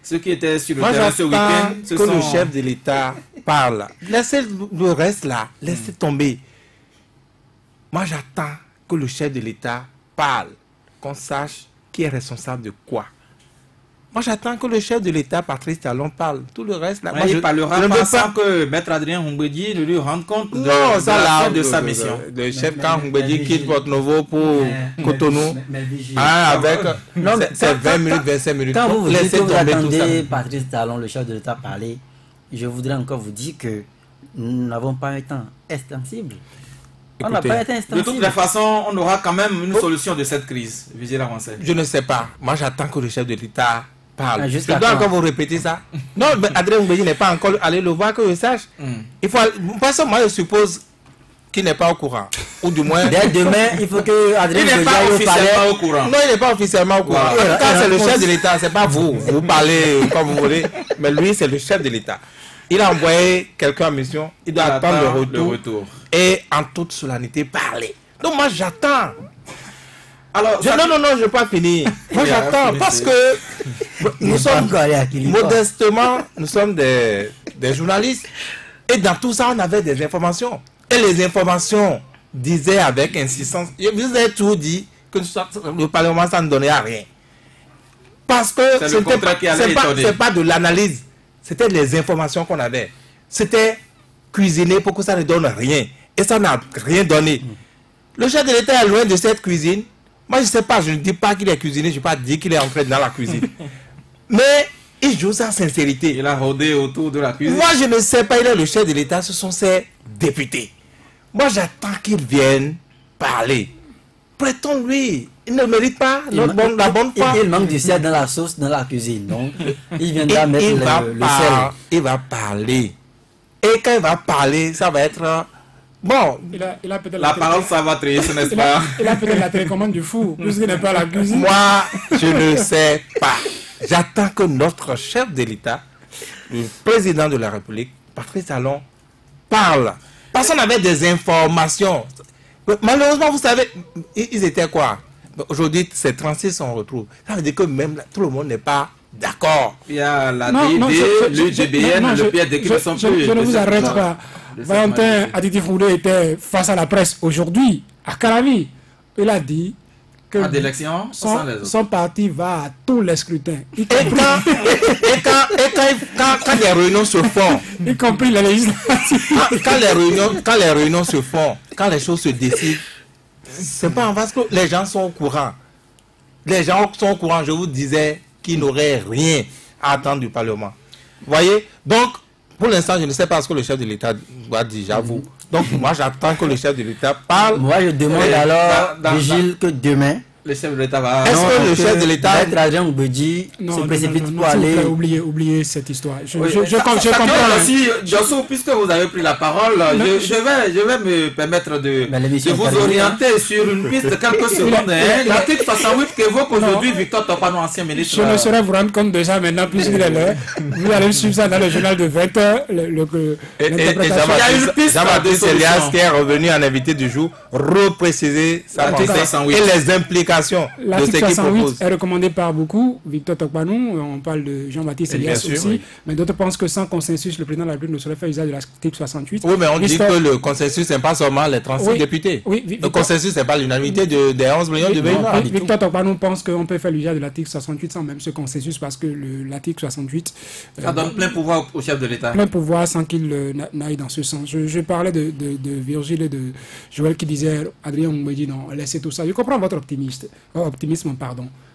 Ceux qui étaient sur le terrain ce week-end, que le chef de l'État parle. Laissez le reste là, laissez tomber. Moi, j'attends que le chef de l'État parle, qu'on sache qui est responsable de quoi. Moi, j'attends que le chef de l'État, Patrice Talon, parle. Tout le reste, là... Moi, il parlera pas sans que Maître Adrien Humbedi ne lui rende compte de sa mission. Le chef, quand Humbedi quitte Porto Novo pour Cotonou, avec c'est 20 minutes, 25 minutes. Quand vous dites que vous attendez Patrice Talon, le chef de l'État, parler, je voudrais encore vous dire que nous n'avons pas un temps extensible. On n'a pas été extensible. De toutes les façons, on aura quand même une solution de cette crise. Vigile Arwansé. Je ne sais pas. Moi, j'attends que le chef de l'État parle. Je dois encore vous répéter ça. Non, Adrien Humbedi n'est pas encore allé le voir, que je sache. Il faut, parce que moi, je suppose qu'il n'est pas au courant. Ou du moins... Dès demain, il faut que Adrien Humbedi soit officiellement au courant. Non, il n'est pas officiellement au courant. Quand c'est le chef de l'État, c'est pas vous. Vous parlez comme vous voulez. Mais lui, c'est le chef de l'État. Il a envoyé quelqu'un en mission. Il doit attendre le retour. Et en toute solennité, parler. Donc moi, j'attends. Alors, non, je ne vais pas finir. Moi, j'attends parce que nous sommes modestement, nous sommes des journalistes. Et dans tout ça, on avait des informations. Et les informations disaient avec insistance, je vous ai tout dit, que le Parlement, ça ne donnait à rien. Parce que ce n'est pas de l'analyse. C'était les informations qu'on avait. C'était cuisiner pour que ça ne donne rien. Et ça n'a rien donné. Le chef de l'État est loin de cette cuisine. Moi, je ne sais pas, je ne dis pas qu'il est cuisiné, je n'ai pas dit qu'il est entré dans la cuisine. Mais il joue sans sincérité. Il a rôdé autour de la cuisine. Moi, je ne sais pas, il est le chef de l'État, ce sont ses députés. Moi, j'attends qu'ils viennent parler. Prêtons-lui. Il ne mérite pas la bonne foi. Il manque du sel dans la sauce, dans la cuisine. Donc, il viendra mettre le sel. Il va parler. Et quand il va parler, ça va être... Bon, il a peut-être la parole salvatrice, n'est-ce pas? Il a peut-être la télécommande du fou, puisqu'il n'est pas à la cuisine. Moi, je ne sais pas. J'attends que notre chef de l'État, le président de la République, Patrice Talon, parle. Parce qu'on avait des informations. Malheureusement, vous savez, ils étaient quoi? Aujourd'hui, c'est 36, on retrouve. Ça veut dire que même là, tout le monde n'est pas d'accord. Il y a la DID, l'UGBN, le PID qui ne sont plus. Je ne vous arrête pas. Valentin Aditi-Foudé était face à la presse aujourd'hui, à Caravi. Il a dit que son parti va à tous les scrutins. Et quand les réunions se font, y compris les législatives. Quand les réunions se font, quand les choses se décident, c'est pas en face que les gens sont au courant. Les gens sont au courant, je vous disais, qu'ils n'auraient rien à attendre du Parlement. Vous voyez? Donc, pour l'instant, je ne sais pas ce que le chef de l'État doit dire, j'avoue. Donc, moi, j'attends que le chef de l'État parle. Moi, je demande alors, Vigile, que demain, le chef de l'État va... Est-ce que le chef de l'État... Maître Adrien Mbedji se précipite pour aller... Oubliez cette histoire. Je comprends aussi, Josso, puisque vous avez pris la parole, je vais me permettre de vous orienter sur une piste de quelques secondes. L'article 68 qu'évoque aujourd'hui Victor Topano, ancien ministre... Je ne saurais vous rendre compte de ça maintenant, puisqu'il est là. Vous allez suivre ça dans le journal de 20h. Jean-Baptiste Elias, qui est revenu en invité du jour, repréciser sa pensée et les implications. L'article 68 est recommandé par beaucoup. Victor Tokpanou, on parle de Jean-Baptiste Elias aussi, oui. Mais d'autres pensent que sans consensus, le président de la République ne saurait faire usage de l'article 68. Oui, mais on dit que le consensus, n'est pas seulement les 36 députés. Oui, le consensus, n'est pas l'unanimité des 11 millions de Béninois. Victor Tokpanou pense qu'on peut faire usage de l'article 68 sans même ce consensus, parce que l'article 68... Ça donne plein pouvoir au chef de l'État. Plein pouvoir sans qu'il n'aille dans ce sens. Je parlais de Virgile et de Joël qui disait, Adrien Mbedji, non, laissez tout ça. Je comprends votre optimisme,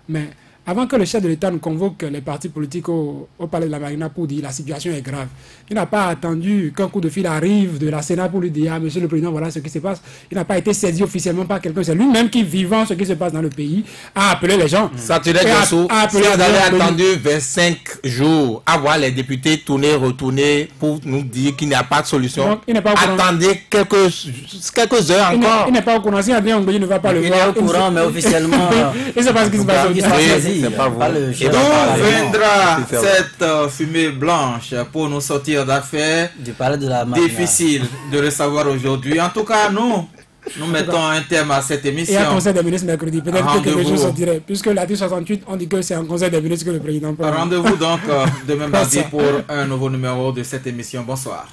mais avant que le chef de l'État ne convoque les partis politiques au palais de la Marina pour dire la situation est grave, il n'a pas attendu qu'un coup de fil arrive de la Sénat pour lui dire ah, monsieur le président, voilà ce qui se passe. Il n'a pas été saisi officiellement par quelqu'un, c'est lui-même qui, vivant ce qui se passe dans le pays, a appelé les gens. Ça te dit, Josso, si vous avez attendu 25 jours à voir les députés tourner, retourner pour nous dire qu'il n'y a pas de solution, donc, attendez quelques heures encore. Il n'est pas au courant, si Adrien Mbedji ne va pas le voir. Il est au courant, mais officiellement... Et c'est pas ce qui se passe. D'où viendra cette fumée blanche pour nous sortir d'affaires difficiles de le savoir aujourd'hui. En tout cas, nous mettons un terme à cette émission. Et un conseil des ministres mercredi. Peut-être que les choses se diraient. Puisque l'article 68, on dit que c'est un conseil des ministres que le président peut. Rendez-vous donc demain mardi pour un nouveau numéro de cette émission. Bonsoir.